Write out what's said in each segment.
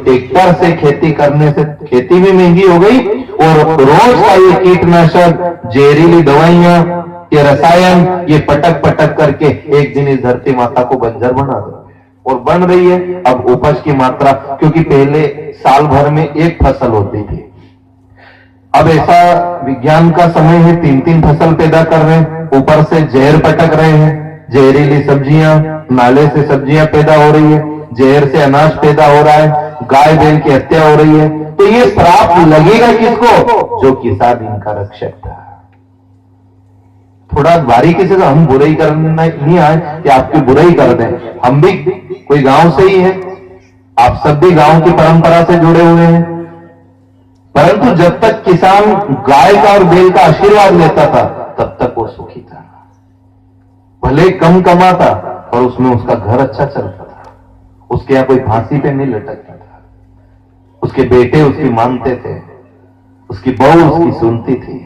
Tractor से खेती करने से खेती भी महंगी हो गई और रोज का ये कीटनाशक, जहरीली दवाइयां, ये रसायन, ये पटक पटक करके एक दिन इस धरती माता को बंजर बना दो। और बन रही है। अब उपज की मात्रा, क्योंकि पहले साल भर में एक फसल होती थी, अब ऐसा विज्ञान का समय है 3-3 फसल पैदा कर रहे हैं, ऊपर से जहर पटक रहे हैं, जहरीली सब्जियां, नाले से सब्जियां पैदा हो रही है, जहर से अनाज पैदा हो रहा है, गाय बैल की हत्या हो रही है। तो ये श्राप लगेगा किसको? जो किसान इनका रक्षक था। थोड़ा बारीकी से, तो हम बुराई करना नहीं आए कि आपकी बुराई कर दें, हम भी कोई गांव से ही है, आप सब भी गांव की परंपरा से जुड़े हुए हैं। परंतु जब तक किसान गाय का और बैल का आशीर्वाद लेता था तब तक वो सुखी था। भले कम कमाता और उसमें उसका घर अच्छा चलता था, उसके यहां कोई फांसी पे नहीं लटकता था, उसके बेटे उसकी मानते थे, उसकी बहू उसकी सुनती थी,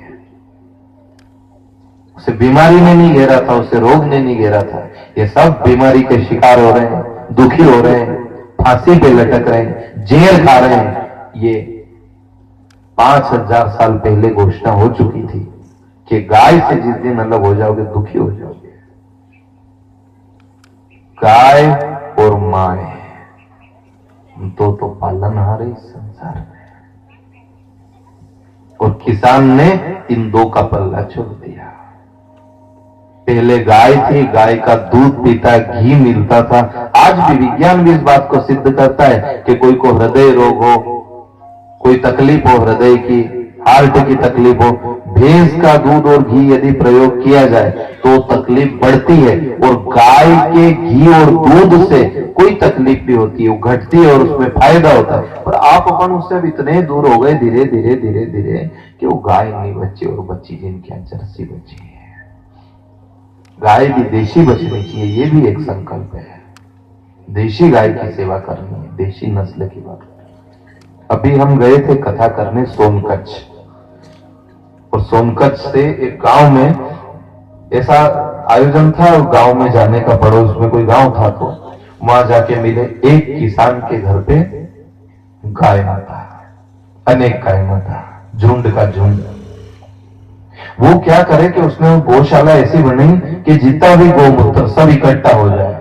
उसे बीमारी ने नहीं घेरा था, उसे रोग ने नहीं घेरा था। ये सब बीमारी के शिकार हो रहे हैं, दुखी हो रहे हैं, फांसी पे लटक रहे हैं, जहर खा रहे हैं। ये 5000 साल पहले घोषणा हो चुकी थी कि गाय से जिस दिन अलग हो जाओगे दुखी हो जाओगे। गाय और माए तो पालनहार इस संसार में, और किसान ने इन दो का पल्ला छोड़ दिया। पहले गाय थी, गाय का दूध पीता, घी मिलता था। आज भी विज्ञान भी इस बात को सिद्ध करता है कि कोई को हृदय रोग हो, कोई तकलीफ हो हृदय की, हार्ट की तकलीफ हो, भैंस का दूध और घी यदि प्रयोग किया जाए तो तकलीफ बढ़ती है, और गाय के घी और दूध से कोई तकलीफ भी होती है, वो घटती है और उसमें फायदा होता है। पर आप अपन उससे अब इतने दूर हो गए धीरे धीरे धीरे धीरे कि वो गाय नहीं बची, और बच्ची जिनके यहाँ जर्सी बची है। गाय भी देशी बचनी चाहिए, ये भी एक संकल्प है। देशी गाय की सेवा करनी है, देशी नस्ल की बात। अभी हम गए थे कथा करने सोनकच्छ, और सोनकच्छ से एक गांव में ऐसा आयोजन था, और गांव में जाने का पड़ोस में कोई गांव था, तो वहां जाके मिले एक किसान के घर पे गाय माता, अनेक गाय माता, झुंड का झुंड। वो क्या करे कि उसने वो गौशाला ऐसी बनी कि जितना भी गौमूत्र सब इकट्ठा हो जाए,